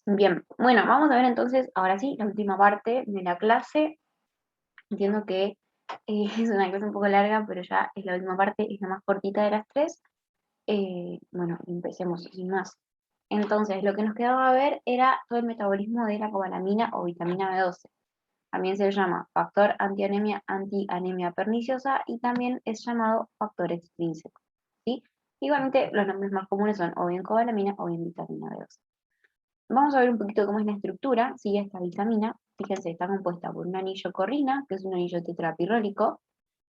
Bien, bueno, vamos a ver entonces, ahora sí, la última parte de la clase. Entiendo que es una clase un poco larga, pero ya es la última parte, es la más cortita de las tres. Bueno, empecemos sin más. Entonces, lo que nos quedaba ver era todo el metabolismo de la cobalamina o vitamina B12. También se le llama factor antianemia perniciosa y también es llamado factor extrínseco, ¿sí? Igualmente, los nombres más comunes son o bien cobalamina o bien vitamina B12. Vamos a ver un poquito cómo es la estructura, ¿sí? Esta vitamina, fíjense, está compuesta por un anillo corrina, que es un anillo tetrapirrólico.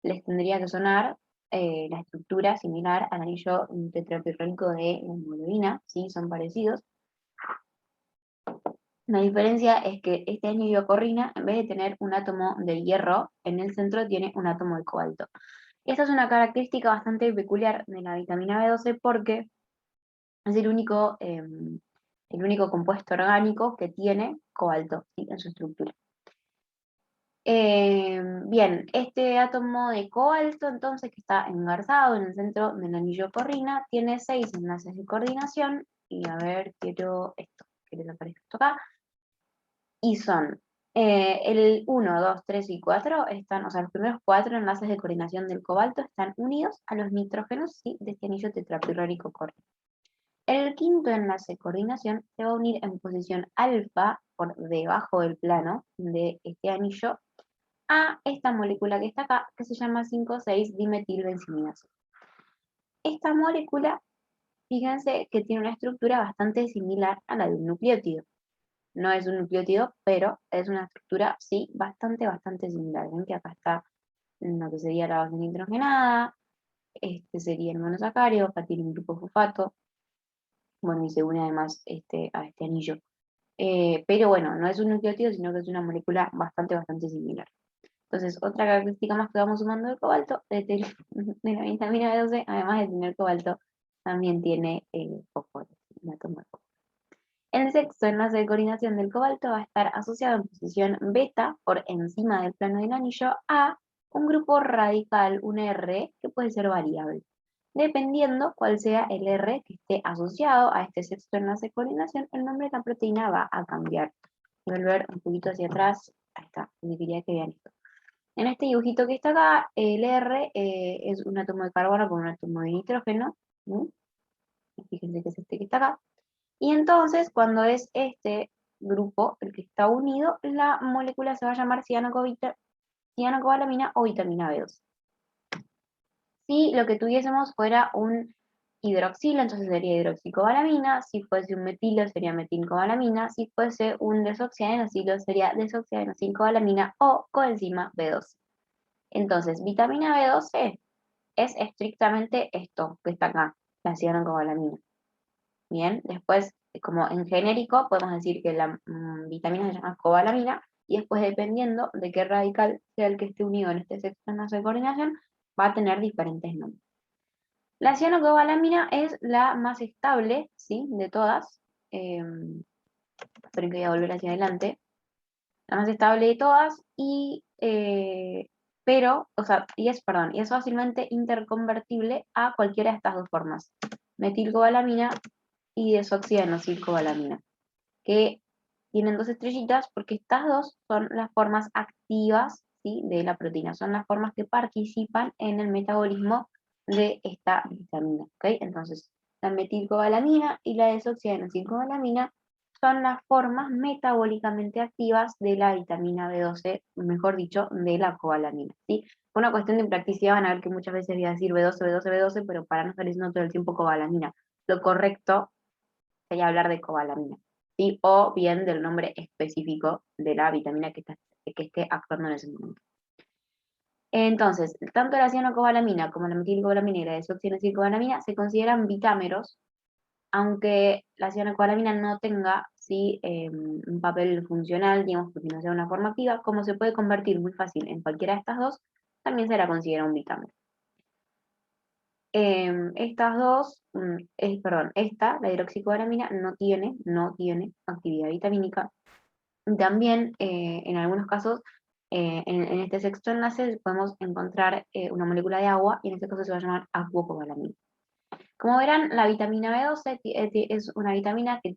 Les tendría que sonar la estructura similar al anillo tetrapirrólico de la hemoglobina, ¿sí? Son parecidos. La diferencia es que este anillo corrina, en vez de tener un átomo de hierro, en el centro tiene un átomo de cobalto. Esta es una característica bastante peculiar de la vitamina B12 porque es el único compuesto orgánico que tiene cobalto, ¿sí? En su estructura. Bien, este átomo de cobalto, entonces, que está engarzado en el centro del anillo corrina, tiene 6 enlaces de coordinación. Y a ver, quiero esto, que les aparezca esto acá. Y son el 1, 2, 3 y 4 están, o sea, los primeros 4 enlaces de coordinación del cobalto están unidos a los nitrógenos, ¿sí? De este anillo tetrapirrólico corrina. El quinto enlace de coordinación se va a unir en posición alfa por debajo del plano de este anillo a esta molécula que está acá, que se llama 5,6-dimetilbenzoinosas. Esta molécula, fíjense que tiene una estructura bastante similar a la de un nucleótido. No es un nucleótido, pero es una estructura, sí, bastante similar. Ven que acá está lo que sería la base nitrogenada, este sería el monosacárido, acá tiene un grupo fosfato, bueno, y se une además a este anillo. Pero bueno, no es un nucleótido, sino que es una molécula bastante similar. Entonces, otra característica más que vamos sumando del cobalto, de la vitamina B12, además de tener cobalto, también tiene fósforo, un átomo de fósforo. El sexto enlace de coordinación del cobalto va a estar asociado en posición beta por encima del plano del anillo a un grupo radical, un R, que puede ser variable. Dependiendo cuál sea el R que esté asociado a este sexto enlace de coordinación, el nombre de la proteína va a cambiar. Voy a volver un poquito hacia atrás. Ahí está, me quería que vean esto. En este dibujito que está acá, el R es un átomo de carbono con un átomo de nitrógeno. ¿Sí? Fíjense que es este que está acá. Y entonces, cuando es este grupo el que está unido, la molécula se va a llamar cianocobalamina o vitamina B12. Si lo que tuviésemos fuera un hidroxilo, entonces sería hidroxicobalamina; si fuese un metilo, sería metilcobalamina; si fuese un desoxiadenosilo, sería desoxiadenosilcobalamina o coenzima B12. Entonces, vitamina B12 es estrictamente esto que está acá, la cianocobalamina. Bien, después, como en genérico, podemos decir que la vitamina se llama cobalamina, y después, dependiendo de qué radical sea el que esté unido en este sexto enlace de coordinación, va a tener diferentes nombres. La cianocobalamina es la más estable, ¿sí? De todas. Esperen que voy a volver hacia adelante. La más estable de todas, pero, o sea, y es fácilmente interconvertible a cualquiera de estas dos formas: metilcobalamina y desoxianosilcobalamina, que tienen dos estrellitas porque estas dos son las formas activas, ¿sí? De la proteína, son las formas que participan en el metabolismo de esta vitamina, ¿ok? Entonces, la metilcobalamina y la desoxianosilcobalamina son las formas metabólicamente activas de la vitamina B12, mejor dicho, de la cobalamina, ¿sí? Por una cuestión de practicidad van a ver que muchas veces voy a decir B12, B12, B12, pero para no estar diciendo todo el tiempo cobalamina. Lo correcto sería hablar de cobalamina, ¿sí? O bien del nombre específico de la vitamina que esté actuando en ese momento. Entonces, tanto la cianocobalamina como la metilcobalamina y la desoxiacetilcobalamina se consideran vitámeros, aunque la cianocobalamina no tenga, ¿sí? Un papel funcional, digamos, porque no sea una forma activa. Como se puede convertir muy fácil en cualquiera de estas dos, también se la considera un vitámero. Estas dos, perdón, la hidroxicobalamina, no tiene actividad vitamínica. También, en algunos casos, en este sexto enlace podemos encontrar una molécula de agua, y en este caso se va a llamar acuocobalamina. Como verán, la vitamina B12 es una vitamina que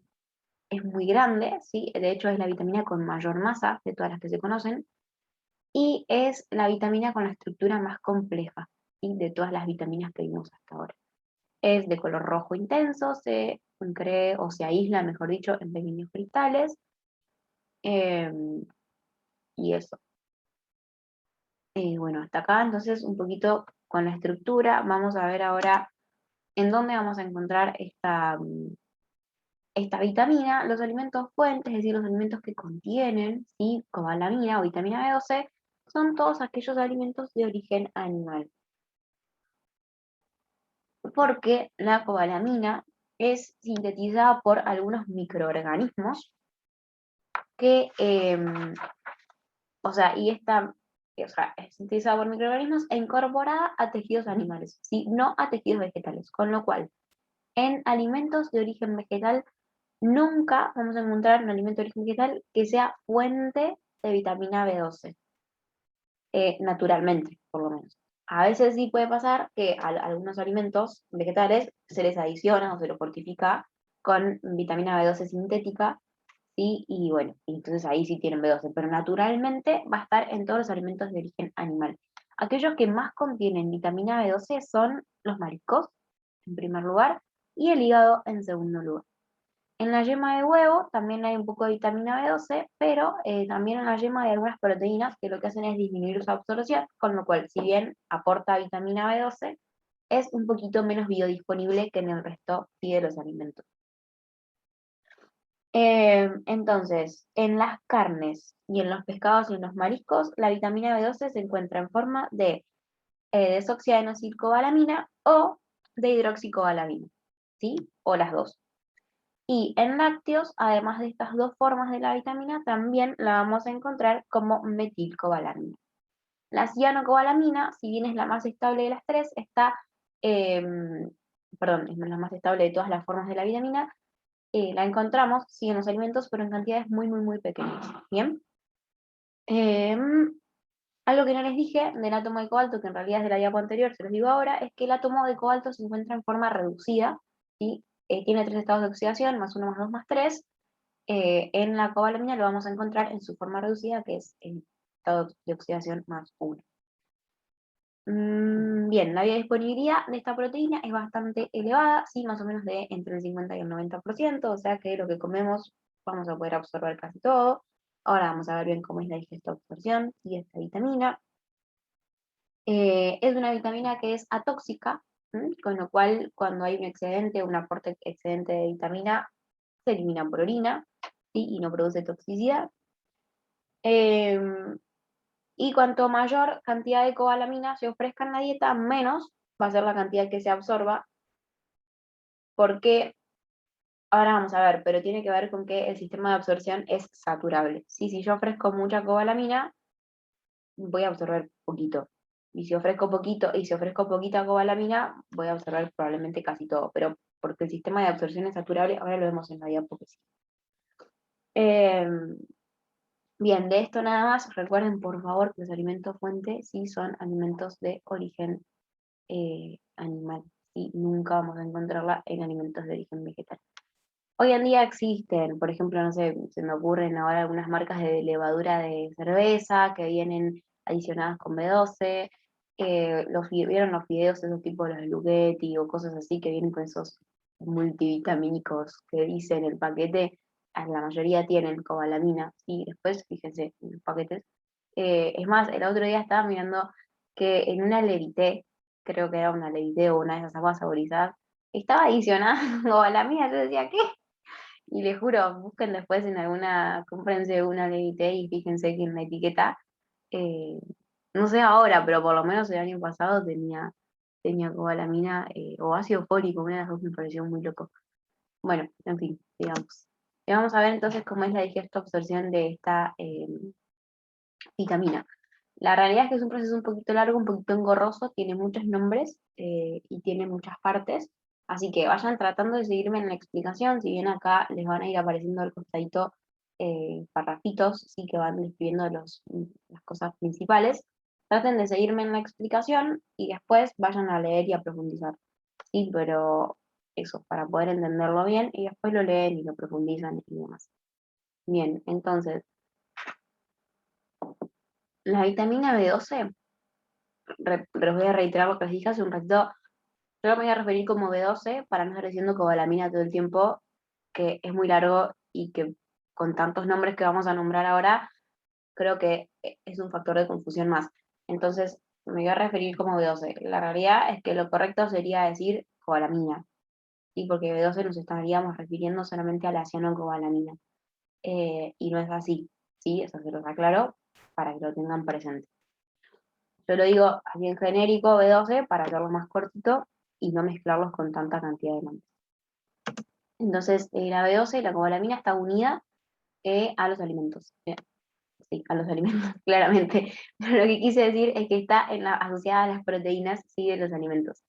es muy grande, ¿sí? De hecho es la vitamina con mayor masa de todas las que se conocen, y es la vitamina con la estructura más compleja, ¿sí? De todas las vitaminas que vimos hasta ahora. Es de color rojo intenso, se cree o se aísla, mejor dicho, en pequeños cristales, y eso. Bueno, hasta acá entonces un poquito con la estructura. Vamos a ver ahora en dónde vamos a encontrar esta vitamina. Los alimentos fuentes, es decir, los alimentos que contienen, ¿sí?, cobalamina o vitamina B12, son todos aquellos alimentos de origen animal. Porque la cobalamina es sintetizada por algunos microorganismos que, o sea, es sintetizada por microorganismos e incorporada a tejidos animales, ¿sí? No a tejidos vegetales, con lo cual en alimentos de origen vegetal nunca vamos a encontrar un alimento de origen vegetal que sea fuente de vitamina B12, naturalmente, por lo menos. A veces sí puede pasar que a algunos alimentos vegetales se les adiciona o se los fortifica con vitamina B12 sintética, ¿sí? Y bueno, entonces ahí sí tienen B12, pero naturalmente va a estar en todos los alimentos de origen animal. Aquellos que más contienen vitamina B12 son los mariscos, en primer lugar, y el hígado en segundo lugar. En la yema de huevo también hay un poco de vitamina B12, pero también en la yema hay algunas proteínas que lo que hacen es disminuir su absorción, con lo cual, si bien aporta vitamina B12, es un poquito menos biodisponible que en el resto sí, de los alimentos. Entonces, en las carnes y en los pescados y en los mariscos, la vitamina B12 se encuentra en forma de desoxiadenosilcobalamina o de hidroxicobalamina, ¿sí? O las dos. Y en lácteos, además de estas dos formas de la vitamina, también la vamos a encontrar como metilcobalamina. La cianocobalamina, si bien es la más estable de las tres, perdón, es la más estable de todas las formas de la vitamina, la encontramos, sí, en los alimentos, pero en cantidades muy, muy, muy pequeñas. Bien. Em, Algo que no les dije del átomo de cobalto, que en realidad es de la diapo anterior, se los digo ahora, es que el átomo de cobalto se encuentra en forma reducida, ¿sí? Tiene tres estados de oxidación, más uno, más dos, más tres. En la cobalamina lo vamos a encontrar en su forma reducida, que es el estado de oxidación más uno. Bien, la biodisponibilidad de esta proteína es bastante elevada, sí, más o menos de entre el 50 y el 90%, o sea que lo que comemos vamos a poder absorber casi todo. Ahora vamos a ver bien cómo es la digestión y esta vitamina. Es una vitamina que es atóxica, con lo cual cuando hay un excedente, un aporte excedente de vitamina, se elimina por orina, ¿sí?, y no produce toxicidad. Em, y cuanto mayor cantidad de cobalamina se ofrezca en la dieta, menos va a ser la cantidad que se absorba, porque ahora vamos a ver, pero tiene que ver con que el sistema de absorción es saturable. ¿Sí? Si yo ofrezco mucha cobalamina, voy a absorber poquito. Y si ofrezco poquito, y si ofrezco poquita cobalamina, voy a absorber probablemente casi todo. Pero porque el sistema de absorción es saturable, ahora lo vemos en la diapo que sí. Bien, de esto nada más, recuerden por favor que los alimentos fuente sí son alimentos de origen animal, y nunca vamos a encontrarla en alimentos de origen vegetal. Hoy en día existen, por ejemplo, no sé, se me ocurren ahora algunas marcas de levadura de cerveza que vienen adicionadas con B12, ¿vieron los fideos esos tipos los Lugetti o cosas así que vienen con esos multivitamínicos que dicen el paquete? La mayoría tienen cobalamina, y después, fíjense, en los paquetes. Es más, el otro día estaba mirando que en una Levité, creo que era una Levité o una de esas aguas saborizadas, estaba adicionada cobalamina. Yo decía, ¿qué? Y les juro, busquen después en alguna, cómprense una Levité y fíjense que en la etiqueta, eh, no sé ahora, pero por lo menos el año pasado tenía cobalamina o ácido fólico, una de las dos me pareció muy loco. Bueno, en fin, digamos. Y vamos a ver entonces cómo es la digestión-absorción de esta vitamina. La realidad es que es un proceso un poquito largo, un poquito engorroso, tiene muchos nombres y tiene muchas partes, así que vayan tratando de seguirme en la explicación, si bien acá les van a ir apareciendo al costadito parrafitos, sí, que van describiendo las cosas principales. Traten de seguirme en la explicación y después vayan a leer y a profundizar, sí, pero eso, para poder entenderlo bien, y después lo leen y lo profundizan y demás. Bien, entonces, la vitamina B12, les voy a reiterar lo que les dije hace un ratito, yo me voy a referir como B12 para no estar diciendo cobalamina todo el tiempo, que es muy largo y que con tantos nombres que vamos a nombrar ahora, creo que es un factor de confusión más. Entonces, me voy a referir como B12. La realidad es que lo correcto sería decir cobalamina, ¿sí? Porque B12 nos estaríamos refiriendo solamente a la cianocobalamina. Y no es así, ¿sí? Eso se los aclaro para que lo tengan presente. Yo lo digo así en genérico B12 para hacerlo más cortito y no mezclarlos con tanta cantidad de nombres. Entonces, la B12, la cobalamina, está unida a los alimentos. Sí, a los alimentos, claramente. Pero lo que quise decir es que está asociada a las proteínas, sí, de los alimentos.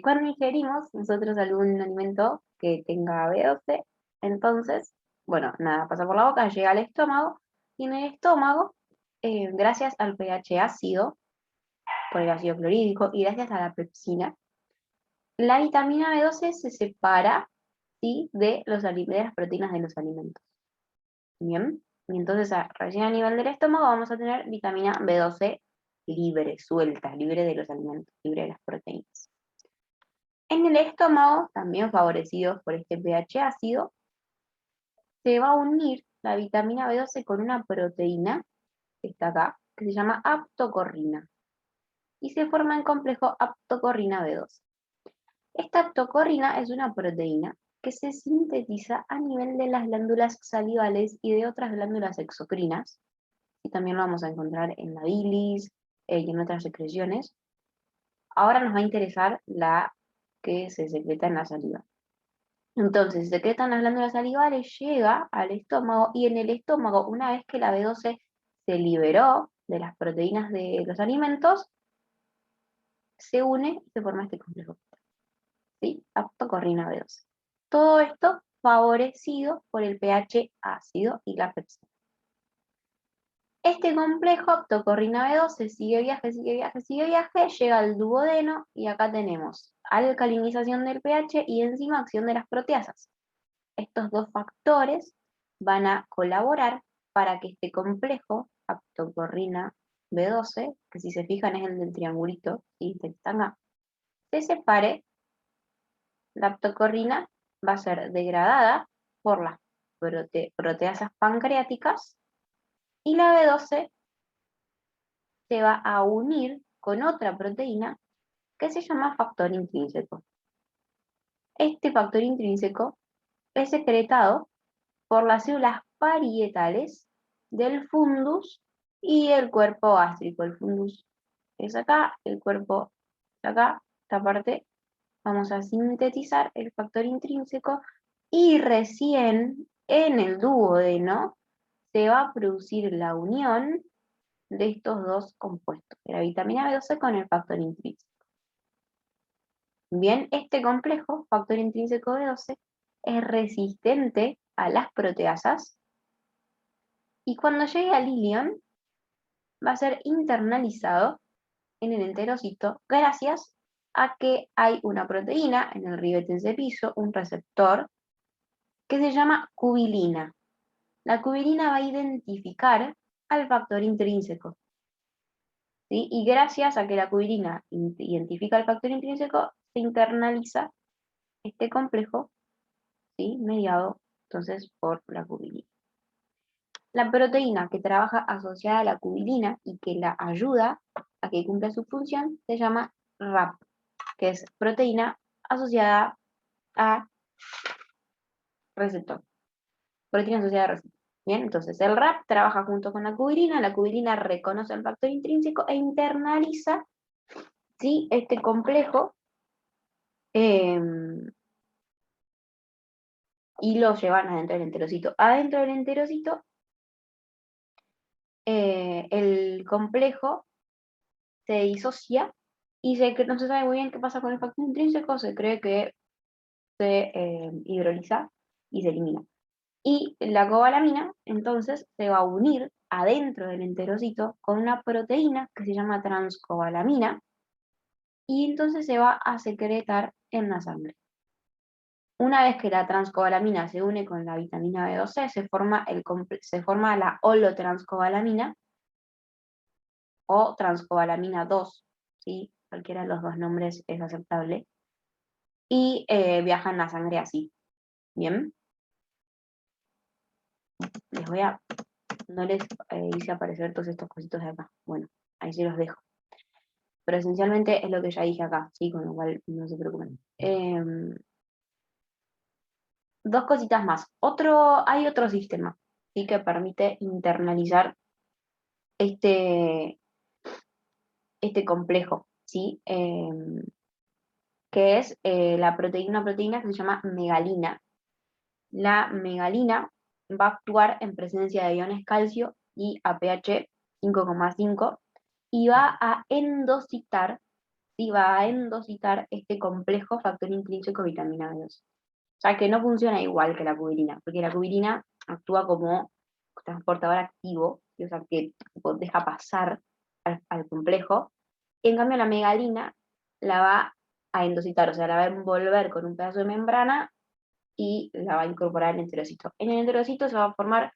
Cuando ingerimos nosotros algún alimento que tenga B12, entonces, bueno, nada, pasa por la boca, llega al estómago, y en el estómago, gracias al pH ácido, por el ácido clorhídrico, y gracias a la pepsina, la vitamina B12 se separa, ¿sí?, de las proteínas de los alimentos. Bien, y entonces recién a nivel del estómago vamos a tener vitamina B12 libre, suelta, libre de los alimentos, libre de las proteínas. En el estómago, también favorecidos por este pH ácido, se va a unir la vitamina B12 con una proteína, que está acá, que se llama aptocorrina, y se forma el complejo aptocorrina B12. Esta aptocorrina es una proteína que se sintetiza a nivel de las glándulas salivales y de otras glándulas exocrinas, y también lo vamos a encontrar en la bilis y en otras secreciones. Ahora nos va a interesar la que se secreta en la saliva. Entonces, se secreta en las glándulas salivales, llega al estómago, y en el estómago, una vez que la B12 se liberó de las proteínas de los alimentos, se une y se forma este complejo, ¿sí? Aptocorrina B12. Todo esto favorecido por el pH ácido y la pepsina. Este complejo, aptocorrina B12, sigue viaje, sigue viaje, sigue viaje, llega al duodeno, y acá tenemos alcalinización del pH y enzima acción de las proteasas. Estos dos factores van a colaborar para que este complejo, aptocorrina B12, que si se fijan es el del triangulito, ¿sí?, este que está acá, se separe. La aptocorrina va a ser degradada por las proteasas pancreáticas, y la B12 se va a unir con otra proteína que se llama factor intrínseco. Este factor intrínseco es secretado por las células parietales del fundus y el cuerpo gástrico. El fundus es acá, el cuerpo es acá, esta parte. Vamos a sintetizar el factor intrínseco, y recién en el duodeno se va a producir la unión de estos dos compuestos, de la vitamina B12 con el factor intrínseco. Bien, este complejo, factor intrínseco B12, es resistente a las proteasas, y cuando llegue al ilion va a ser internalizado en el enterocito gracias a que hay una proteína en el ribete en piso, un receptor, que se llama cubilina. La cubilina va a identificar al factor intrínseco, ¿sí? Y gracias a que la cubilina identifica el factor intrínseco, se internaliza este complejo, ¿sí?, mediado entonces por la cubilina. La proteína que trabaja asociada a la cubilina y que la ayuda a que cumpla su función se llama RAP, que es proteína asociada a receptor. Proteína asociada a receptor. Bien, entonces el RAP trabaja junto con la cubilina reconoce el factor intrínseco e internaliza, ¿sí?, este complejo, y lo llevan adentro del enterocito. Adentro del enterocito, el complejo se disocia y no se sabe muy bien qué pasa con el factor intrínseco, se cree que se hidroliza y se elimina. Y la cobalamina, entonces, se va a unir adentro del enterocito con una proteína que se llama transcobalamina, y entonces se va a secretar en la sangre. Una vez que la transcobalamina se une con la vitamina B12, se forma la holotranscobalamina o transcobalamina 2, ¿sí? Cualquiera de los dos nombres es aceptable. Y viaja en la sangre así. Bien. No les hice aparecer todos estos cositos de acá. Bueno, ahí se los dejo. Pero esencialmente es lo que ya dije acá, ¿sí? Con lo cual no se preocupen. Dos cositas más. Hay otro sistema, ¿sí? Que permite internalizar este, este complejo, ¿sí? Que es una proteína que se llama megalina. La megalina va a actuar en presencia de iones calcio y a pH 5,5 y va a endocitar este complejo factor intrínseco vitamina B2. O sea que no funciona igual que la cubilina, porque la cubilina actúa como transportador activo, o sea que deja pasar al complejo. En cambio, la megalina la va a endocitar, o sea, la va a envolver con un pedazo de membrana y la va a incorporar en el enterocito. En el enterocito se va a formar,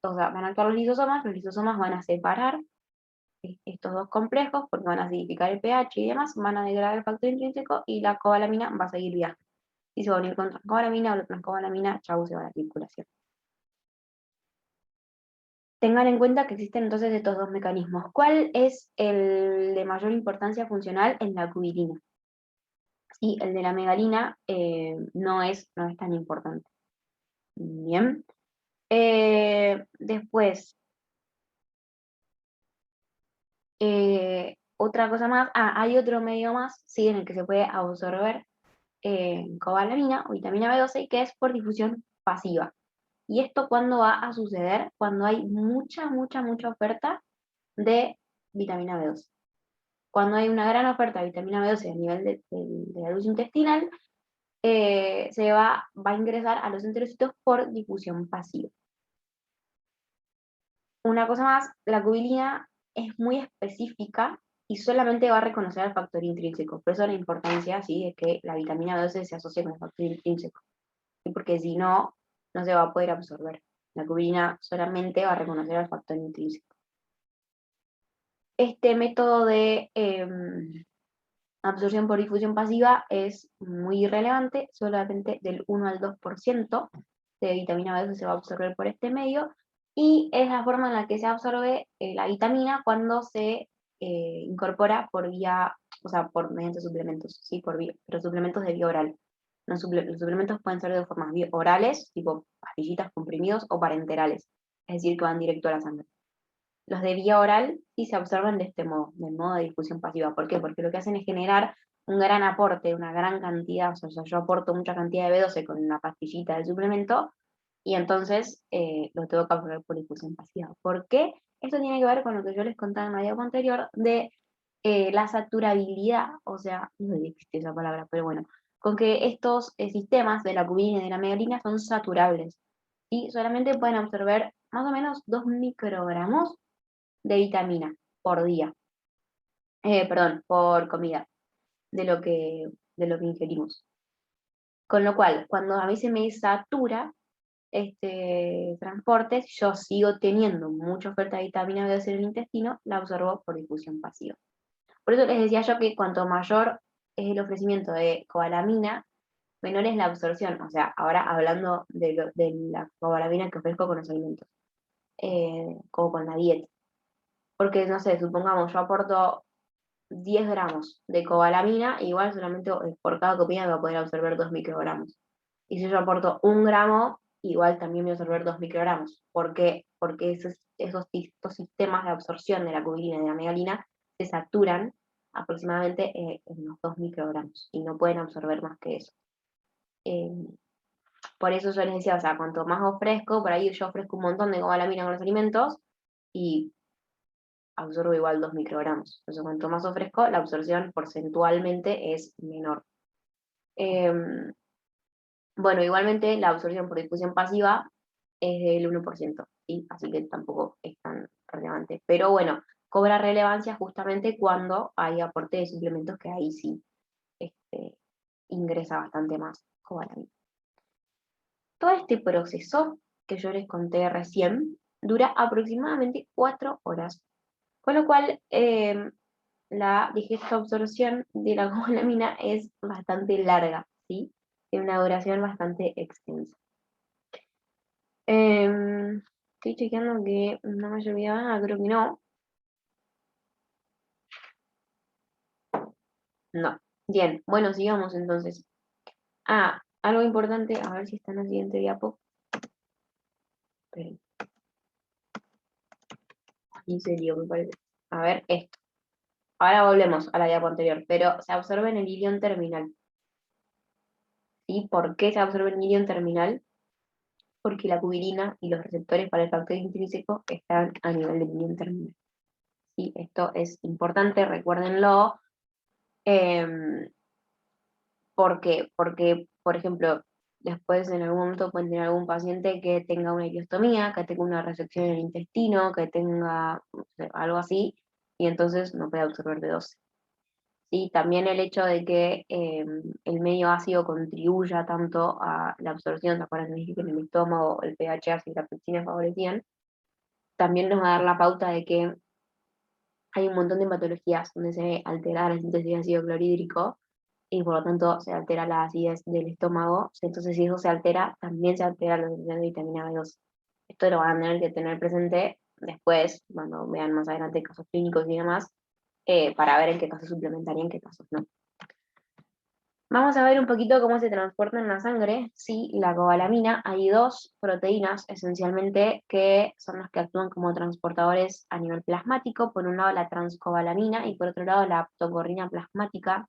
o sea, van a actuar los lisosomas van a separar estos dos complejos porque van a acidificar el pH y demás, van a degradar el factor intrínseco y la cobalamina va a seguir viajando. Y se va a unir con transcobalamina o la transcobalamina, chau, se va a la circulación. Tengan en cuenta que existen entonces estos dos mecanismos. ¿Cuál es el de mayor importancia funcional en la cubilina? Sí, el de la megalina no es tan importante. Bien. Después, otra cosa más. Hay otro medio más, sí, en el que se puede absorber cobalamina o vitamina B12, que es por difusión pasiva. ¿Y esto cuándo va a suceder? Cuando hay mucha, mucha, mucha oferta de vitamina B12. Cuando hay una gran oferta de vitamina B12 a nivel de la luz intestinal, va a ingresar a los enterocitos por difusión pasiva. Una cosa más, la cubilina es muy específica y solamente va a reconocer el factor intrínseco. Por eso la importancia, ¿sí?, de que la vitamina B12 se asocie con el factor intrínseco. ¿Sí? Porque si no, no se va a poder absorber. La cubilina solamente va a reconocer el factor intrínseco. Este método de absorción por difusión pasiva es muy irrelevante, solamente del 1 al 2% de vitamina B12 se va a absorber por este medio, y es la forma en la que se absorbe la vitamina cuando se incorpora por vía, o sea, mediante suplementos, ¿sí? Pero suplementos de vía oral. Los suplementos pueden ser de formas orales, tipo pastillitas, comprimidos, o parenterales, es decir, que van directo a la sangre. Los de vía oral sí se absorben de este modo, del modo de difusión pasiva. ¿Por qué? Porque lo que hacen es generar un gran aporte, una gran cantidad, o sea, yo aporto mucha cantidad de B12 con una pastillita del suplemento, y entonces lo tengo que absorber por difusión pasiva. ¿Por qué? Esto tiene que ver con lo que yo les contaba en el video anterior de la saturabilidad, o sea, no sé si existe esa palabra, pero bueno, con que estos sistemas de la cubilina y de la megalina son saturables, y solamente pueden absorber más o menos 2 microgramos de vitamina por día, perdón, por comida, de lo que, de lo que ingerimos. Con lo cual, cuando a mí se me satura este transporte, yo sigo teniendo mucha oferta de vitamina B12 en el intestino, la absorbo por difusión pasiva. Por eso les decía yo que cuanto mayor es el ofrecimiento de cobalamina, menor es la absorción. O sea, ahora hablando de la cobalamina que ofrezco con los alimentos, como con la dieta. Porque, no sé, supongamos, yo aporto 10 gramos de cobalamina, igual solamente por cada comida me va a poder absorber 2 microgramos. Y si yo aporto 1 gramo, igual también voy a absorber 2 microgramos. ¿Por qué? Porque estos sistemas de absorción de la cubilina y de la megalina se saturan aproximadamente en los 2 microgramos y no pueden absorber más que eso. Eh, por eso yo les decía, o sea, cuanto más ofrezco, por ahí yo ofrezco un montón de cobalamina con los alimentos y absorbo igual 2 microgramos. Entonces, cuanto más ofrezco, la absorción porcentualmente es menor. Bueno, igualmente la absorción por difusión pasiva es del 1%, ¿sí? Así que tampoco es tan relevante. Pero bueno, cobra relevancia justamente cuando hay aporte de suplementos, que ahí sí este, ingresa bastante más cobalamina. Todo este proceso que yo les conté recién dura aproximadamente 4 horas, con lo cual la digesta-absorción de la cobalamina es bastante larga, ¿sí? Tiene una duración bastante extensa. Estoy chequeando que no me haya olvidado nada, creo que no. No. Bien, bueno, sigamos entonces. Ah, algo importante, a ver si está en la siguiente diapo. Esperen, en serio, me parece. A ver, esto. Ahora volvemos a la diapo anterior, pero se absorbe en el ilion terminal. ¿Sí? ¿Por qué se absorbe en el ilion terminal? Porque la cubilina y los receptores para el factor intrínseco están a nivel del ilion terminal. ¿Sí? Esto es importante, recuérdenlo. em, Porque, por ejemplo, después en algún momento pueden tener algún paciente que tenga una ileostomía, que tenga una resección en el intestino, que tenga no sé, algo así, y entonces no puede absorber B12. Sí, también el hecho de que el medio ácido contribuya tanto a la absorción, ¿se acuerdan que dije que en el estómago el pH ácido y la pepsina favorecían? También nos va a dar la pauta de que hay un montón de patologías donde se altera la síntesis de ácido clorhídrico y por lo tanto se altera la acidez del estómago. Entonces, si eso se altera, también se altera la obtención de vitamina B2. Esto lo van a tener que tener presente después, cuando vean más adelante casos clínicos y demás, para ver en qué casos suplementaría, en qué casos no. Vamos a ver un poquito cómo se transporta en la sangre. Sí, la cobalamina, hay dos proteínas esencialmente que son las que actúan como transportadores a nivel plasmático. Por un lado la transcobalamina y por otro lado la aptocorrina plasmática.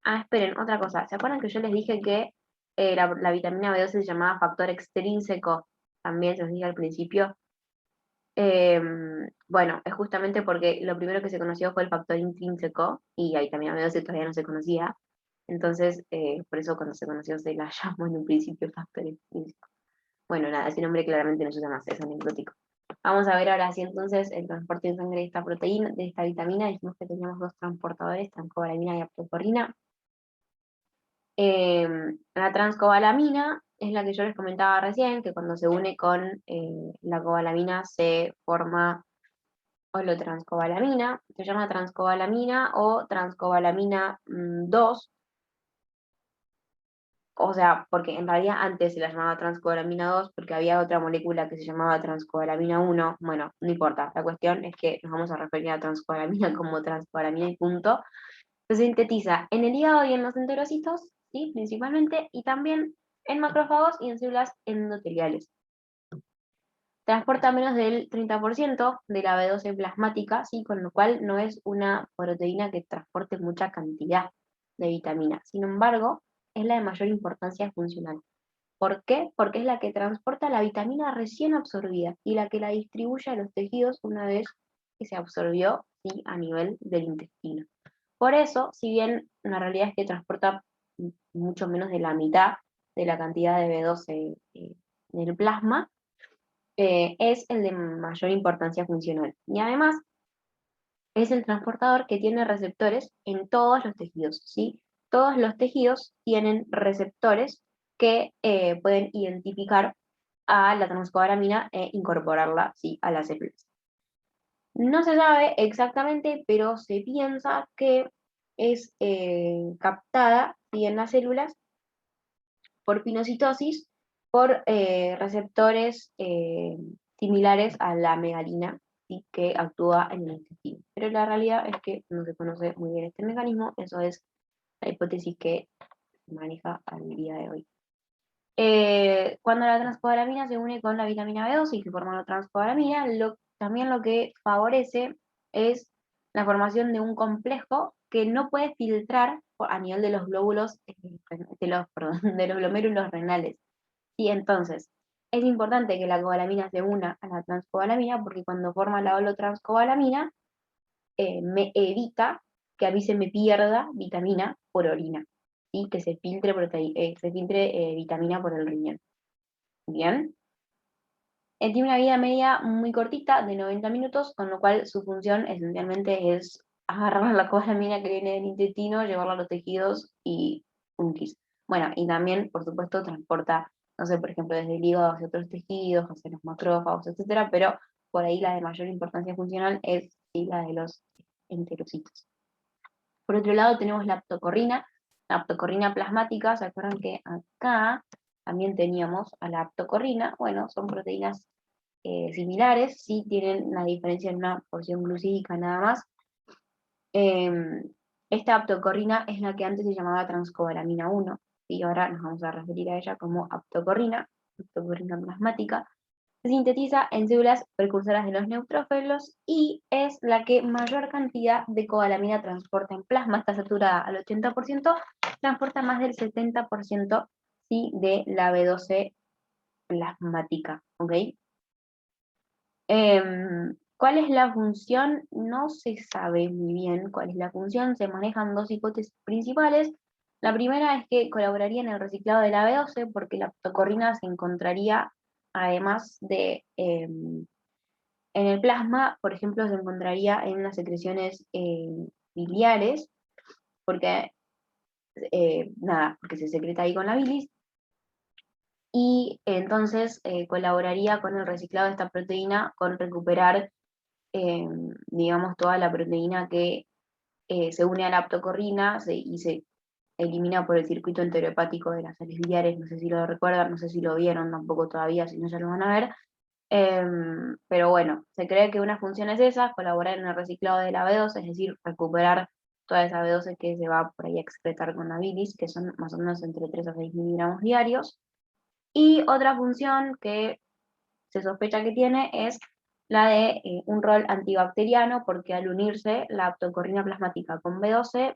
Ah, esperen, otra cosa. ¿Se acuerdan que yo les dije que la vitamina B12 se llamaba factor extrínseco? También se los dije al principio. Bueno, es justamente porque lo primero que se conoció fue el factor intrínseco y la vitamina B12 todavía no se conocía. Entonces, por eso cuando se conoció se la llamó en un principio factor extrínseco. Bueno, nada, ese nombre claramente no se llama así, es anecdótico. Vamos a ver ahora si entonces el transporte en sangre de esta proteína, de esta vitamina, dijimos que teníamos dos transportadores, transcobalamina y aptocorrina. La transcobalamina es la que yo les comentaba recién, que cuando se une con la cobalamina se forma holotranscobalamina, se llama transcobalamina o transcobalamina 2, o sea, porque en realidad antes se la llamaba transcobalamina 2 porque había otra molécula que se llamaba transcobalamina 1, bueno, no importa, la cuestión es que nos vamos a referir a transcobalamina como transcobalamina y punto. Se sintetiza en el hígado y en los enterocitos, ¿sí? Principalmente, y también en macrófagos y en células endoteliales. Transporta menos del 30% de la B12 plasmática, ¿sí? Con lo cual no es una proteína que transporte mucha cantidad de vitamina. Sin embargo, es la de mayor importancia funcional. ¿Por qué? Porque es la que transporta la vitamina recién absorbida y la que la distribuye a los tejidos una vez que se absorbió, ¿sí? A nivel del intestino. Por eso, si bien la realidad es que transporta mucho menos de la mitad de la cantidad de B12 del plasma, es el de mayor importancia funcional. Y además es el transportador que tiene receptores en todos los tejidos, ¿sí? Todos los tejidos tienen receptores que pueden identificar a la transcobalamina e incorporarla, ¿sí? A las células. No se sabe exactamente, pero se piensa que es captada, ¿sí? En las células por pinocitosis, por receptores similares a la megalina, ¿sí? Que actúa en el intestino. Pero la realidad es que no se conoce muy bien este mecanismo, eso es la hipótesis que se maneja al día de hoy. Cuando la transcobalamina se une con la vitamina B12 y se forma la transcobalamina, también lo que favorece es la formación de un complejo que no puede filtrar a nivel de los glóbulos, perdón, de los glomérulos renales. Y entonces, es importante que la cobalamina se una a la transcobalamina porque cuando forma la holotranscobalamina, me evita que a mí se me pierda vitamina por orina, ¿sí? Que se filtre vitamina por el riñón. Bien. Tiene una vida media muy cortita, de 90 minutos, con lo cual su función esencialmente es agarrar la cobalamina que viene del intestino, llevarla a los tejidos y un kiss. Bueno, y también, por supuesto, transporta no sé, por ejemplo, desde el hígado hacia otros tejidos, hacia los macrófagos, etcétera, pero por ahí la de mayor importancia funcional es sí, la de los enterocitos. Por otro lado tenemos la aptocorrina plasmática, ¿se acuerdan que acá también teníamos a la aptocorrina? Bueno, son proteínas similares, sí tienen la diferencia en una porción glucídica nada más. Esta aptocorrina es la que antes se llamaba transcobalamina 1, y ahora nos vamos a referir a ella como aptocorrina plasmática. Se sintetiza en células precursoras de los neutrófilos y es la que mayor cantidad de cobalamina transporta en plasma, está saturada al 80%, transporta más del 70% sí, de la B12 plasmática, ¿ok? ¿Cuál es la función? No se sabe muy bien cuál es la función, se manejan dos hipótesis principales. La primera es que colaboraría en el reciclado de la B12 porque la aptocorrina se encontraría, además de en el plasma, por ejemplo, se encontraría en las secreciones biliares, porque, nada, porque se secreta ahí con la bilis, y entonces colaboraría con el reciclado de esta proteína, con recuperar, digamos, toda la proteína que se une a la aptocorrina y se elimina por el circuito enterohepático de las sales biliares. No sé si lo recuerdan, no sé si lo vieron tampoco todavía, si no ya lo van a ver. Pero bueno, se cree que una función es esa, colaborar en el reciclado de la B12, es decir, recuperar toda esa B12 que se va por ahí a excretar con la bilis, que son más o menos entre 3 a 6 miligramos diarios. Y otra función que se sospecha que tiene es la de un rol antibacteriano, porque al unirse la aptocorrina plasmática con B12,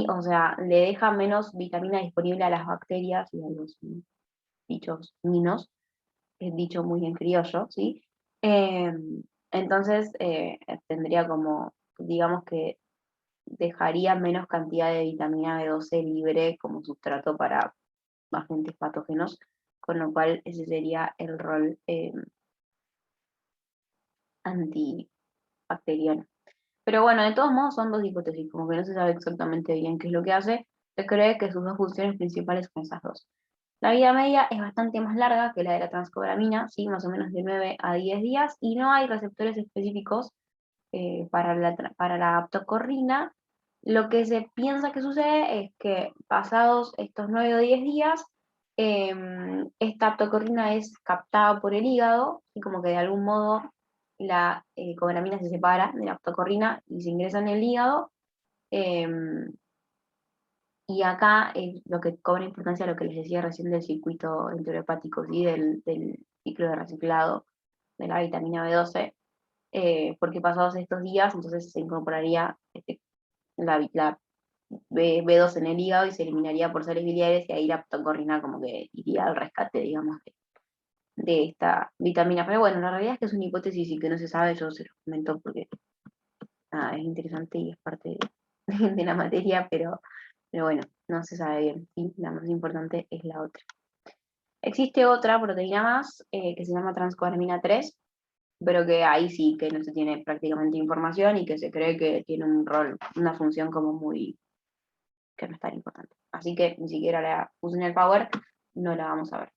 o sea, le deja menos vitamina disponible a las bacterias y a los bichos minos, es dicho muy en criollo, ¿sí? Eh, entonces tendría como, digamos que dejaría menos cantidad de vitamina B12 libre como sustrato para agentes patógenos, con lo cual ese sería el rol antibacteriano. Pero bueno, de todos modos son dos hipótesis, como que no se sabe exactamente bien qué es lo que hace, se cree que sus dos funciones principales son esas dos. La vida media es bastante más larga que la de la transcobalamina, ¿sí? Más o menos de 9 a 10 días, y no hay receptores específicos para la aptocorrina. Lo que se piensa que sucede es que pasados estos 9 o 10 días, esta aptocorrina es captada por el hígado y como que de algún modo la cobalamina se separa de la aptocorrina y se ingresa en el hígado. em, y acá lo que cobra importancia, lo que les decía recién del circuito enterohepático, ¿sí? Del ciclo de reciclado de la vitamina B12, porque pasados estos días, entonces se incorporaría la B2 en el hígado y se eliminaría por sales biliares, y ahí la aptocorrina como que iría al rescate, digamos, de esta vitamina. Pero bueno, la realidad es que es una hipótesis y que no se sabe, yo se lo comento porque nada, es interesante y es parte de la materia, pero bueno, no se sabe bien. Y la más importante es la otra. Existe otra proteína más que se llama transcobalamina 3, pero que ahí sí que no se tiene prácticamente información y que se cree que tiene un rol, una función como muy, que no es tan importante. Así que ni siquiera la puse en el Power, no la vamos a ver.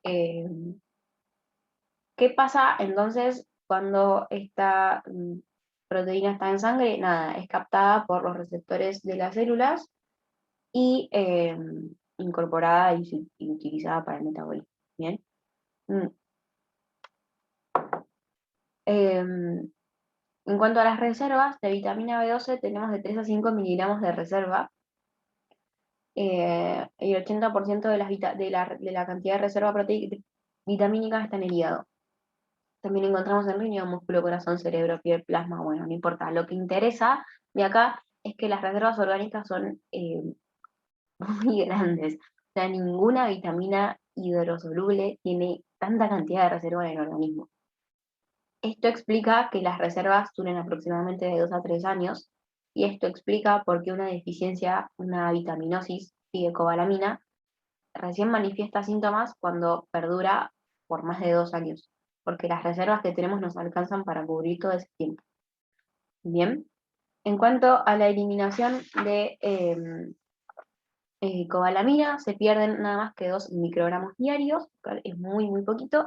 Eh, ¿Qué pasa entonces cuando esta proteína está en sangre? Nada, es captada por los receptores de las células y incorporada y utilizada para el metabolismo. Bien. Mm. Em, en cuanto a las reservas de vitamina B12, tenemos de 3 a 5 miligramos de reserva. El 80% de la cantidad de reserva vitamínica está en el hígado. También encontramos en riñón, músculo, corazón, cerebro, piel, plasma, bueno, no importa. Lo que interesa de acá es que las reservas orgánicas son muy grandes. O sea, ninguna vitamina hidrosoluble tiene tanta cantidad de reserva en el organismo. Esto explica que las reservas duren aproximadamente de 2 a 3 años, y esto explica por qué una deficiencia, una vitaminosis, de cobalamina, recién manifiesta síntomas cuando perdura por más de 2 años, porque las reservas que tenemos nos alcanzan para cubrir todo ese tiempo. Bien, en cuanto a la eliminación de cobalamina, se pierden nada más que 2 microgramos diarios, lo cual es muy, muy poquito,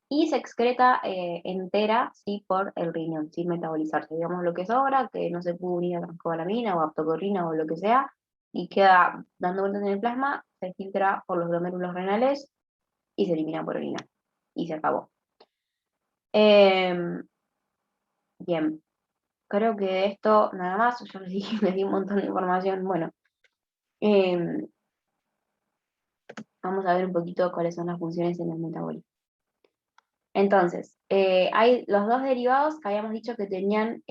y se excreta entera, ¿sí? Por el riñón, sin metabolizarse. Digamos lo que sobra, que no se pudo unir a transcobalamina o aptocorrina o lo que sea, y queda dando vueltas en el plasma, se filtra por los glomérulos renales y se elimina por orina. Y se acabó. Em, bien, creo que de esto nada más, yo les dije, les di un montón de información. Bueno, em, vamos a ver un poquito cuáles son las funciones en el metabolismo. Entonces, hay los dos derivados que habíamos dicho que tenían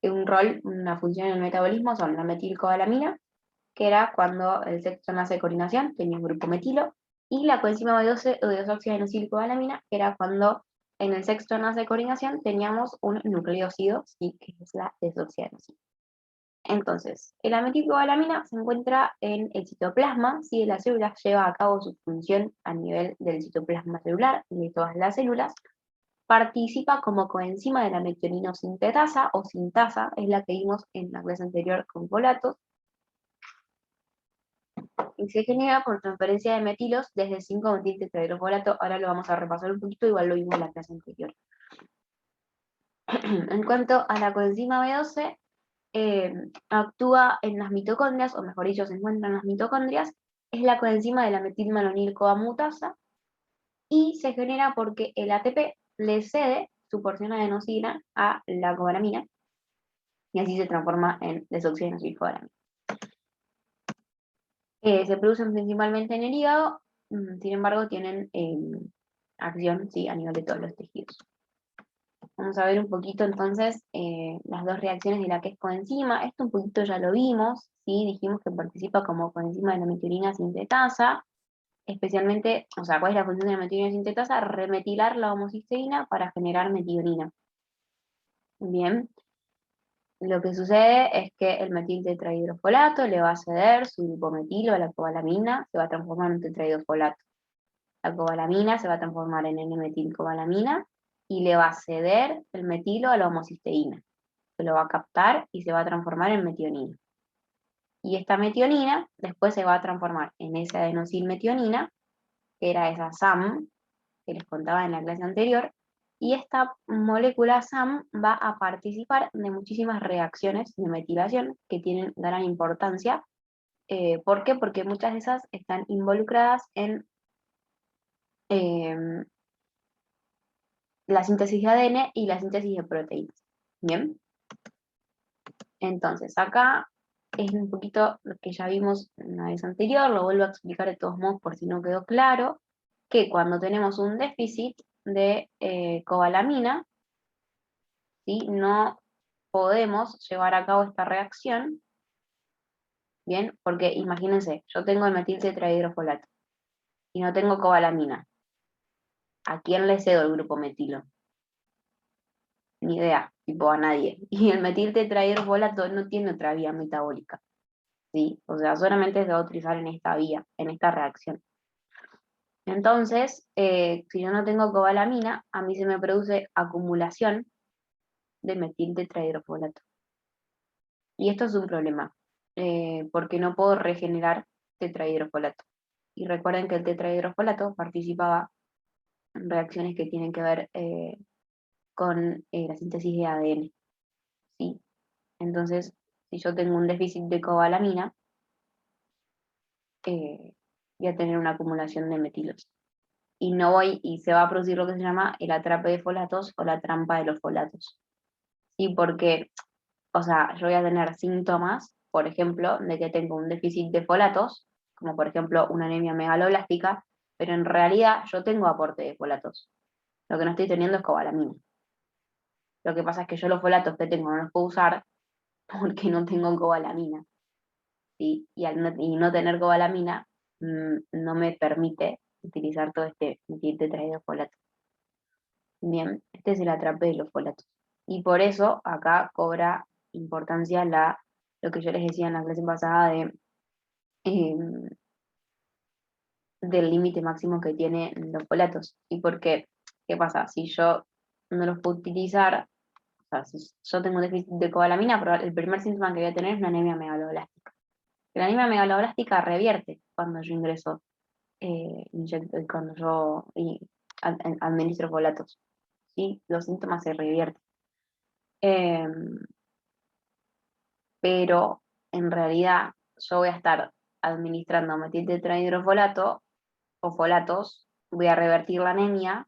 un rol, una función en el metabolismo, son la metilcobalamina, que era cuando el sexo nace de coordinación, tenía un grupo metilo, y la coenzima B12 o desoxiadenilcobalamina, que era cuando en el sexto nace de coordinación teníamos un nucleócido, ¿sí? Que es la desoxiadenosina. Entonces, la metilcobalamina se encuentra en el citoplasma, ¿sí? De las células, lleva a cabo su función a nivel del citoplasma celular, de todas las células, participa como coenzima de la metioninosintetasa o sintasa, es la que vimos en la clase anterior con folatos, y se genera por transferencia de metilos desde 5-metiltetrahidrofolato. Ahora lo vamos a repasar un poquito, igual lo vimos en la clase anterior. En cuanto a la coenzima B12, actúa en las mitocondrias, o mejor dicho, se encuentra en las mitocondrias, es la coenzima de la metilmalonil-CoA-mutasa, y se genera porque el ATP le cede su porción adenosina a la cobalamina, y así se transforma en desoxiadenosilicobalamina. Se producen principalmente en el hígado, sin embargo tienen acción, ¿sí? A nivel de todos los tejidos. Vamos a ver un poquito entonces las dos reacciones de la que es coenzima. Esto un poquito ya lo vimos, ¿sí? Dijimos que participa como coenzima de la metionina sintetasa, especialmente, o sea, ¿cuál es la función de la metionina sintetasa? Remetilar la homocisteína para generar metionina. Bien, lo que sucede es que el metiltetrahidrofolato le va a ceder su grupo metilo a la cobalamina, se va a transformar en tetrahidrofolato. La cobalamina se va a transformar en N-metilcobalamina y le va a ceder el metilo a la homocisteína. Se lo va a captar y se va a transformar en metionina. Y esta metionina después se va a transformar en esa adenosilmetionina, que era esa SAM que les contaba en la clase anterior, y esta molécula SAM va a participar de muchísimas reacciones de metilación que tienen gran importancia. ¿Por qué? Porque muchas de esas están involucradas en eh, la síntesis de ADN y la síntesis de proteínas. Bien, entonces acá es un poquito lo que ya vimos en la vez anterior, lo vuelvo a explicar de todos modos por si no quedó claro, que cuando tenemos un déficit de cobalamina, ¿sí? No podemos llevar a cabo esta reacción, ¿bien? Porque imagínense, yo tengo el metiltetrahidrofolato y no tengo cobalamina. ¿A quién le cedo el grupo metilo? Ni idea, tipo a nadie. Y el metiltetrahidrofolato no tiene otra vía metabólica, ¿sí? O sea, solamente se va a utilizar en esta vía, en esta reacción. Entonces, si yo no tengo cobalamina, a mí se me produce acumulación de metiltetrahidrofolato. Y esto es un problema, porque no puedo regenerar tetrahidrofolato. Y recuerden que el tetrahidrofolato participaba en reacciones que tienen que ver con la síntesis de ADN, ¿sí? Entonces, si yo tengo un déficit de cobalamina, voy a tener una acumulación de metilos. Y se va a producir lo que se llama el atrape de folatos o la trampa de los folatos. ¿Sí? Porque, o sea, yo voy a tener síntomas, por ejemplo, de que tengo un déficit de folatos, como por ejemplo una anemia megaloblástica, pero en realidad yo tengo aporte de folatos. Lo que no estoy teniendo es cobalamina. Lo que pasa es que yo los folatos que tengo no los puedo usar porque no tengo cobalamina, ¿sí? Y no tener cobalamina no me permite utilizar todo este metiltetrahidrofolato. Bien, este es el atrape de los folatos. Y por eso acá cobra importancia lo que yo les decía en la clase pasada em, del límite máximo que tienen los folatos. ¿Y por qué? ¿Qué pasa? Si yo no los puedo utilizar, o sea, si yo tengo un déficit de cobalamina, pero el primer síntoma que voy a tener es una anemia megaloblástica. Que la anemia megaloblástica revierte cuando yo ingreso, cuando yo administro folatos, ¿sí? Los síntomas se revierten. Pero en realidad yo voy a estar administrando metiltetrahidrofolato o folatos, voy a revertir la anemia,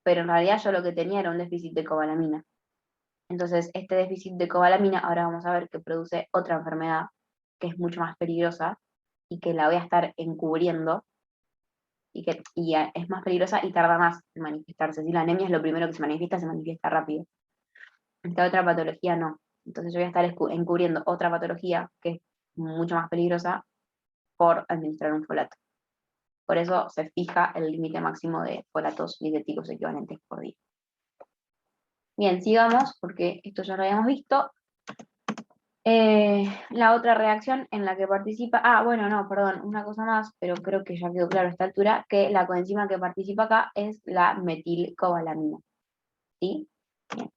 pero en realidad yo lo que tenía era un déficit de cobalamina. Entonces, este déficit de cobalamina, ahora vamos a ver que produce otra enfermedad que es mucho más peligrosa y que la voy a estar encubriendo es más peligrosa y tarda más en manifestarse. Si la anemia es lo primero que se manifiesta rápido. Esta otra patología no. Entonces yo voy a estar encubriendo otra patología que es mucho más peligrosa por administrar un folato. Por eso se fija el límite máximo de folatos dietéticos equivalentes por día. Bien, sigamos, porque esto ya lo habíamos visto. La otra reacción en la que participa, bueno, no, perdón, una cosa más, pero creo que ya quedó claro a esta altura, que la coenzima que participa acá es la metilcobalamina. ¿Sí? Bien.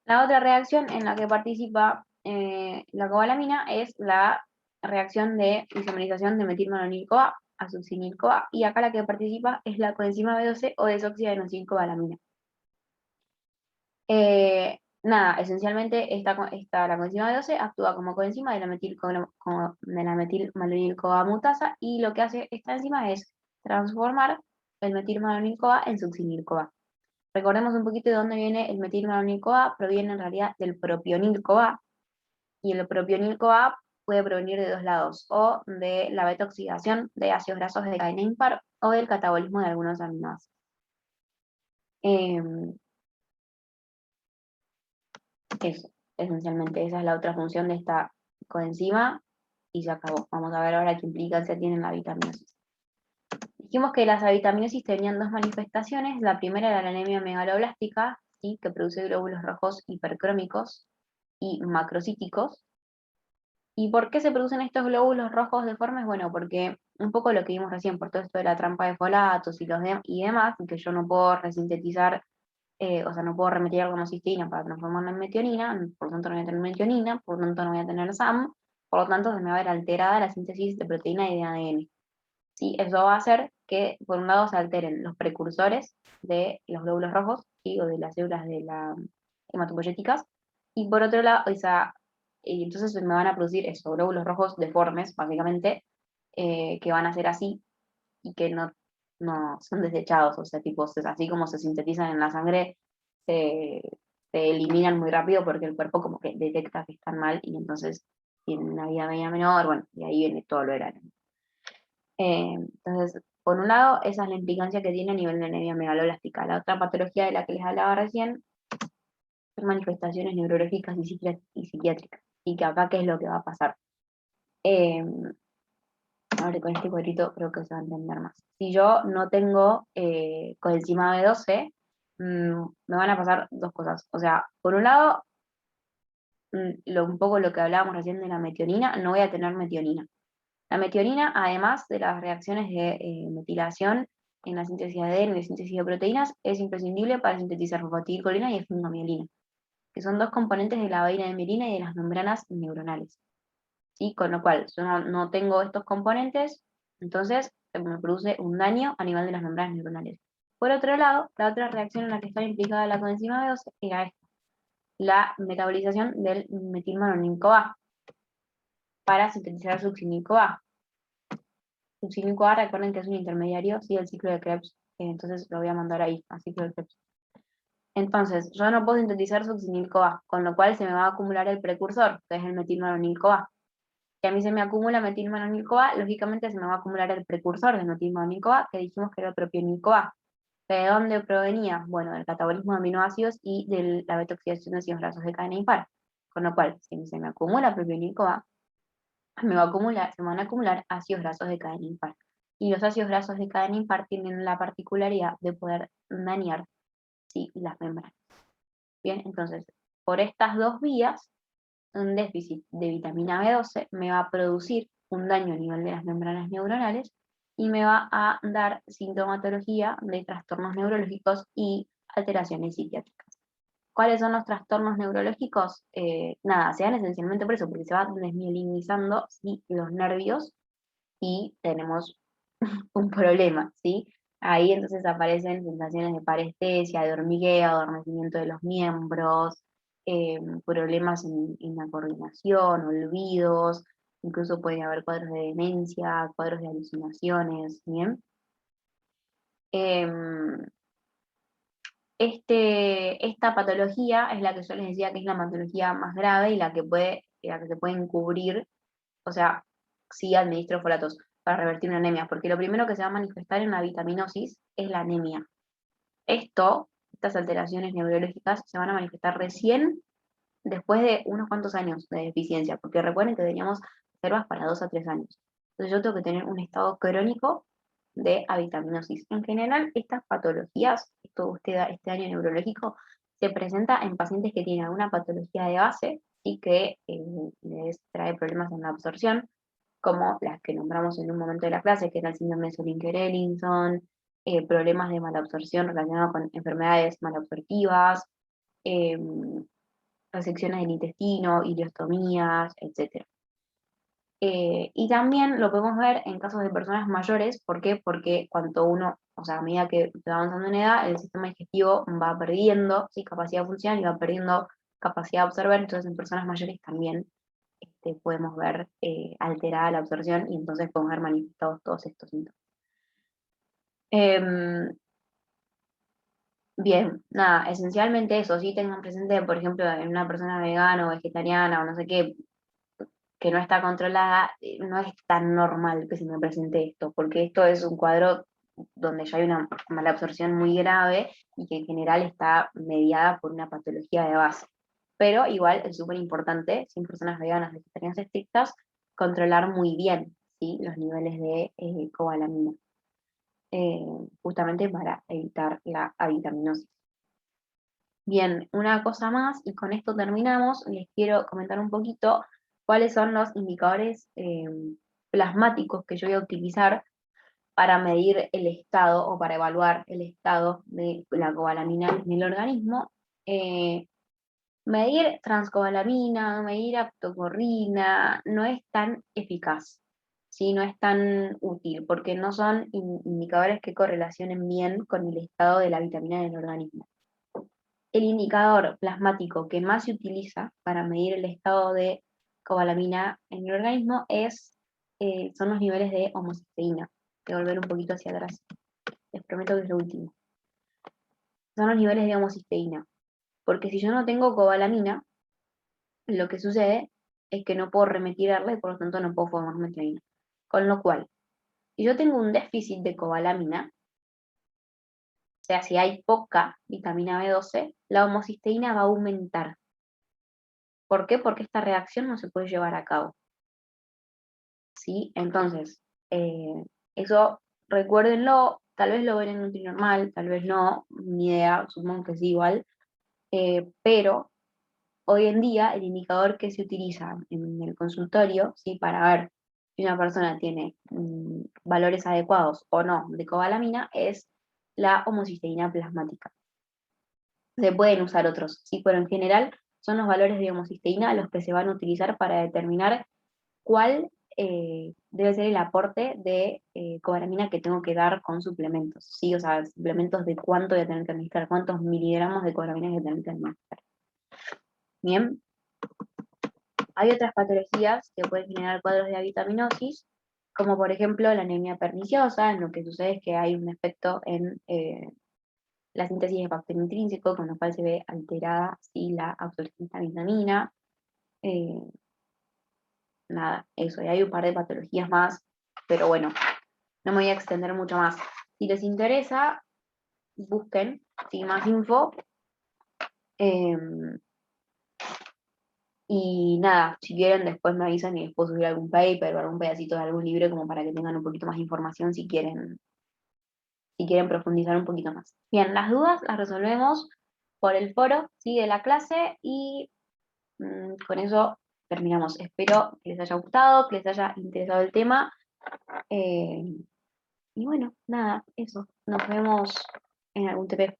La otra reacción en la que participa la cobalamina es la reacción de isomerización de metilmalonil-CoA a succinil-CoA, y acá la que participa es la coenzima B12 o desoxiadenosín-cobalamina. Nada, esencialmente la coenzima B12 actúa como coenzima de la metilmalonil-CoA mutasa, y lo que hace esta enzima es transformar el metilmalonil-CoA en succinil-CoA. Recordemos un poquito de dónde viene el metilmalonil-CoA. Proviene en realidad del propionil-CoA, y el propionil-CoA puede provenir de dos lados, o de la beta-oxidación de ácidos grasos de cadena impar, o del catabolismo de algunos aminoácidos. Eso, esencialmente, esa es la otra función de esta coenzima, y se acabó. Vamos a ver ahora qué implicancia tiene la vitaminosis. Dijimos que las avitaminosis tenían dos manifestaciones. La primera era la anemia megaloblástica, ¿sí? Que produce glóbulos rojos hipercrómicos y macrocíticos. ¿Y por qué se producen estos glóbulos rojos deformes? Bueno, porque un poco lo que vimos recién, por todo esto de la trampa de folatos y demás, que yo no puedo resintetizar, o sea, no puedo remeter la homocisteína para transformarla en metionina, por lo tanto no voy a tener metionina, por lo tanto no voy a tener SAM, por lo tanto se me va a ver alterada la síntesis de proteína y de ADN. ¿Sí? Eso va a hacer que, por un lado, se alteren los precursores de los glóbulos rojos, ¿sí? O de las células de la hematopoyéticas, y por otro lado, y entonces me van a producir esos glóbulos rojos deformes, básicamente, que van a ser así y que no son desechados, o sea, tipo, así como se sintetizan en la sangre, se, se eliminan muy rápido porque el cuerpo como que detecta que están mal y entonces tienen una vida media menor, bueno, y ahí viene todo lo de la entonces, por un lado, esa es la implicancia que tiene a nivel de anemia megaloblástica. La otra patología de la que les hablaba recién son manifestaciones neurológicas y psiquiátricas. Y que acá, ¿qué es lo que va a pasar? Eh, Ahora con este cuadrito creo que se va a entender más. Si yo no tengo coenzima B12, me van a pasar dos cosas. O sea, por un lado, un poco lo que hablábamos recién de la metionina, no voy a tener metionina. La metionina, además de las reacciones de metilación en la síntesis de ADN y de síntesis de proteínas, es imprescindible para sintetizar fosfatidilcolina y esfingomielina, que son dos componentes de la vaina de mielina y de las membranas neuronales. ¿Sí? Con lo cual, yo no tengo estos componentes, entonces me produce un daño a nivel de las membranas neuronales. Por otro lado, la otra reacción en la que está implicada la coenzima B12 era esta, la metabolización del metilmalonil-CoA para sintetizar succinil-CoA. Succinil-CoA, recuerden que es un intermediario, sí, del ciclo de Krebs, entonces lo voy a mandar ahí, al ciclo de Krebs. Entonces, yo no puedo sintetizar succinil-CoA, con lo cual se me va a acumular el precursor, que es el metilmalonil-CoA. Si a mí se me acumula metilmalonil-CoA, lógicamente se me va a acumular el precursor de metilmalonil-CoA, que dijimos que era el propionil-CoA. ¿De dónde provenía? Bueno, del catabolismo de aminoácidos y de la beta-oxidación de ácidos grasos de cadena impar. Con lo cual, si se me acumula propionil-CoA, se me van a acumular ácidos grasos de cadena impar. Y los ácidos grasos de cadena impar tienen la particularidad de poder dañar, sí, las membranas. Bien, entonces, por estas dos vías, un déficit de vitamina B12 me va a producir un daño a nivel de las membranas neuronales y me va a dar sintomatología de trastornos neurológicos y alteraciones psiquiátricas. ¿Cuáles son los trastornos neurológicos? Nada, se dan esencialmente por eso, porque se van desmielinizando, ¿sí?, los nervios y tenemos un problema, ¿sí? Ahí entonces aparecen sensaciones de parestesia, de hormigueo, adormecimiento de los miembros, problemas en la coordinación, olvidos, incluso puede haber cuadros de demencia, cuadros de alucinaciones, ¿bien? Em, esta patología es la que yo les decía que es la patología más grave y la que se puede encubrir, o sea, si administro folatos para revertir una anemia, porque lo primero que se va a manifestar en la vitaminosis es la anemia. Estas alteraciones neurológicas se van a manifestar recién después de unos cuantos años de deficiencia, porque recuerden que teníamos reservas para 2 a 3 años. Entonces yo tengo que tener un estado crónico de avitaminosis. En general, estas patologías, este daño neurológico, se presenta en pacientes que tienen alguna patología de base y que les trae problemas en la absorción, como las que nombramos en un momento de la clase, que era el síndrome de Solinker-Ellison, problemas de malabsorción relacionados con enfermedades malabsortivas, eh, resecciones del intestino, ileostomías, etc. Y también lo podemos ver en casos de personas mayores. ¿Por qué? Porque cuanto uno, o sea, a medida que va avanzando en edad, el sistema digestivo va perdiendo, ¿sí?, capacidad funcional y va perdiendo capacidad de absorber. Entonces en personas mayores también podemos ver alterada la absorción y entonces podemos ver manifestados todos estos síntomas. Em, Bien, nada, esencialmente eso. Sí, tengan presente, por ejemplo, en una persona vegana o vegetariana o no sé qué, que no está controlada, no es tan normal que se me presente esto, porque esto es un cuadro donde ya hay una mala absorción muy grave y que en general está mediada por una patología de base. Pero igual es súper importante, si en personas veganas, vegetarianas estrictas, controlar muy bien, ¿sí?, los niveles de cobalamina, eh, justamente para evitar la avitaminosis. Bien, una cosa más, y con esto terminamos, les quiero comentar un poquito cuáles son los indicadores plasmáticos que yo voy a utilizar para medir el estado o para evaluar el estado de la cobalamina en el organismo. Medir transcobalamina, medir aptocorrina, no es tan eficaz, ¿sí? No es tan útil, porque no son indicadores que correlacionen bien con el estado de la vitamina del organismo. El indicador plasmático que más se utiliza para medir el estado de cobalamina en el organismo son los niveles de homocisteína. Voy a volver un poquito hacia atrás. Les prometo que es lo último. Son los niveles de homocisteína. Porque si yo no tengo cobalamina, lo que sucede es que no puedo remetirarla y por lo tanto no puedo formar metionina. Con lo cual, si yo tengo un déficit de cobalamina, o sea, si hay poca vitamina B12, la homocisteína va a aumentar. ¿Por qué? Porque esta reacción no se puede llevar a cabo, ¿sí? Entonces, eso recuérdenlo, tal vez lo ven en NutriNormal, tal vez no, ni idea, supongo que sí igual, pero hoy en día el indicador que se utiliza en el consultorio, ¿sí?, para ver si una persona tiene valores adecuados o no de cobalamina es la homocisteína plasmática. Se pueden usar otros, ¿sí?, pero en general son los valores de homocisteína los que se van a utilizar para determinar cuál debe ser el aporte de cobalamina que tengo que dar con suplementos, ¿sí? O sea, suplementos de cuánto voy a tener que administrar, cuántos miligramos de cobalamina voy a tener que administrar. Bien. Hay otras patologías que pueden generar cuadros de avitaminosis, como por ejemplo la anemia perniciosa, en lo que sucede es que hay un efecto en la síntesis de factor intrínseco, con lo cual se ve alterada, ¿sí?, la absorción de la vitamina. Eh, Nada, eso, y hay un par de patologías más, pero bueno, no me voy a extender mucho más. Si les interesa, busquen, ¿sí?, más info. Y nada, si quieren después me avisan y les puedo subir algún paper o algún pedacito de algún libro como para que tengan un poquito más de información si quieren profundizar un poquito más. Bien, las dudas las resolvemos por el foro, ¿sí?, de la clase y con eso terminamos. Espero que les haya gustado, que les haya interesado el tema. eh, y bueno, nada, eso. Nos vemos en algún TP.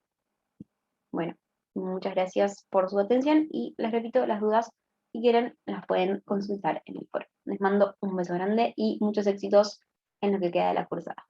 Bueno. Muchas gracias por su atención y les repito, las dudas, si quieren, las pueden consultar en el foro. Les mando un beso grande y muchos éxitos en lo que queda de la cursada.